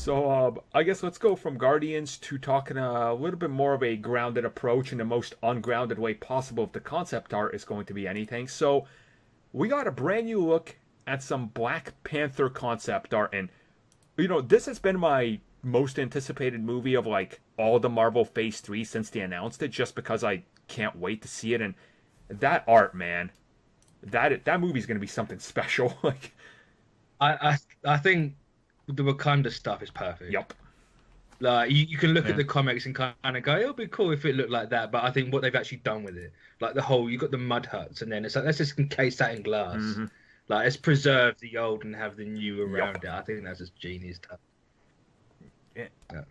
So I guess let's go from Guardians to talking a little bit more of a grounded approach in the most ungrounded way possible if the concept art is going to be anything. So we got a brand new look at some Black Panther concept art, and this has been my most anticipated movie of like all the Marvel Phase 3 since they announced it, just because I can't wait to see it. And that art, man, that movie's gonna be something special. Like, I think the Wakanda stuff is perfect. yep. Like you can look Yeah. at the comics and kind of go, it'll be cool if it looked like that. But I think what they've actually done with it, like the whole, you got the mud huts, and then it's like let's just encase that in glass. Mm-hmm. Like let's preserve the old and have the new Yep. around it. I think that's just genius stuff.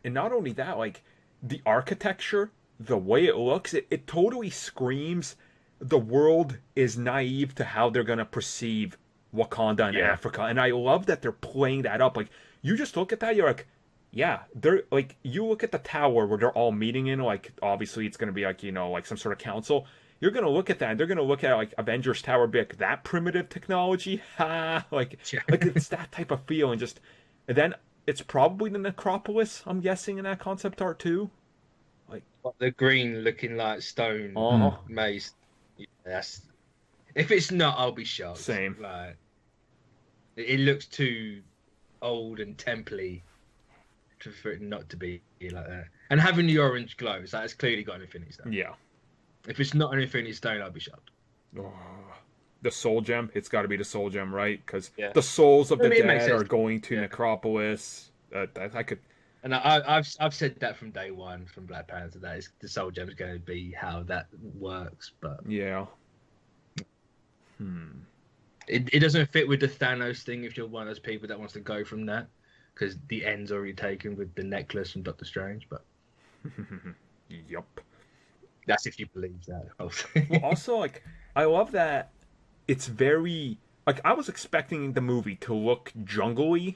And not only that, like the architecture, the way it looks, it totally screams the world is naive to how they're gonna perceive Wakanda and Yeah. Africa. And I love that they're playing that up. Like you just look at that, you're like, yeah, they're like you look at the tower where they're all meeting in, like obviously it's gonna be like, like some sort of council. You're gonna look at that and they're gonna look at like Avengers Tower, be like that primitive technology, ha, Yeah. like it's that type of feel, and then it's probably the necropolis, I'm guessing, in that concept art too. Like, The green looking like stone oh, maze. Yeah, that's if it's not, I'll be shocked. Same. Like it looks too old and templey for it not to be like that. And having the orange glow, it's like it's clearly got an Infinity Stone. yeah. If it's not an Infinity Stone, I'll be shocked. Oh, the soul gem, it's got to be the soul gem, right? Because Yeah. the souls of I the mean, it makes dead are sense. going to Yeah. Necropolis. I could, And I've said that from day one from Black Panther that is, the Soul Gem is going to be how that works, but yeah. it doesn't fit with the Thanos thing if you're one of those people that wants to go from that, because the end's already taken with the necklace from Doctor Strange. But Yup. that's if you believe that. Well, also, like, I love that it's very like I was expecting the movie to look jungle-y,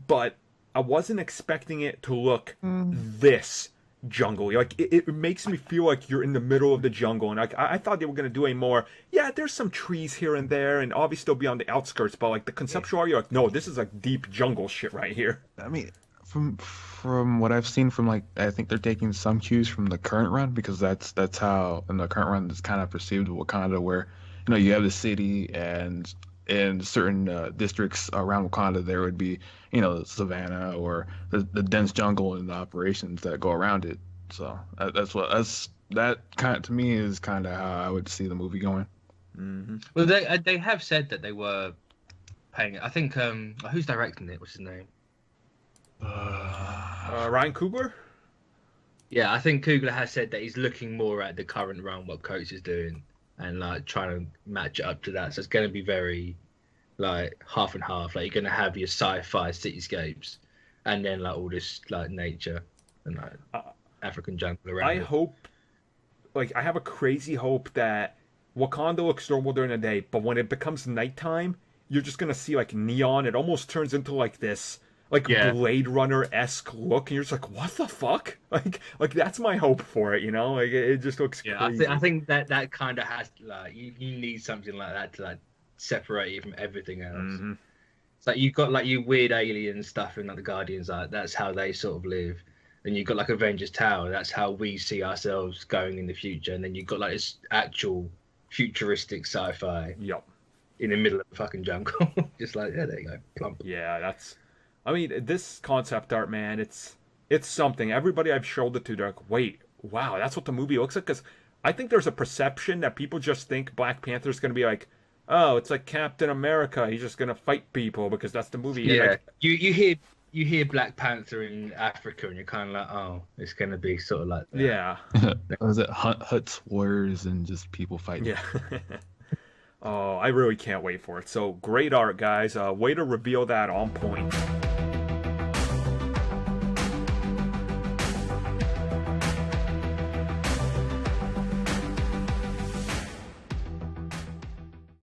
but I wasn't expecting it to look this jungle-y. Like it makes me feel like you're in the middle of the jungle, and like I thought they were gonna do a more, yeah, there's some trees here and there, and obviously they'll be on the outskirts, but like the conceptual art, you're like, no, this is like deep jungle shit right here. I mean, from what I've seen from like, I think they're taking some cues from the current run, because that's how in the current run it's kind of perceived Wakanda, where you have the city, and in certain districts around Wakanda there would be savannah or the dense jungle and the operations that go around it. So that kind of, to me, is kind of how I would see the movie going. Well, they have said that they were paying it. I think who's directing it? What's his name? Ryan Coogler. Yeah, I think Coogler has said that he's looking more at the current run, what Coates is doing, and like trying to match it up to that. So it's going to be very like half and half. Like you're going to have your sci-fi cityscapes, and then like all this like nature and like African jungle around. I it. hope, like, I have a crazy hope that Wakanda looks normal during the day, but when it becomes nighttime, you're just gonna see like neon. It almost turns into like this, like Yeah. Blade Runner-esque look, and you're just like, what the fuck? Like that's my hope for it. Like it just looks Yeah, crazy. I think that kind of has like you need something like that to like separate it from everything else. Mm-hmm. It's like you've got like you weird alien stuff in like the Guardians, like that's how they sort of live. And you've got like Avengers Tower, that's how we see ourselves going in the future. And then you've got like this actual futuristic sci-fi Yep. in the middle of the fucking jungle. Just like, yeah, there you go, plump. Yeah, that's. I mean, this concept art, man, it's something. Everybody I've showed it to, they're like, wait, wow, that's what the movie looks like. Because I think there's a perception that people just think Black Panther's going to be like, oh, it's like Captain America. He's just going to fight people because that's the movie. Yeah, Like, you hear Black Panther in Africa, and you're kind of like, oh, it's gonna be sort of like that. yeah. Was it huts, warriors, and just people fighting? Yeah. Oh, I really can't wait for it. So great art, guys. Way to reveal that on point.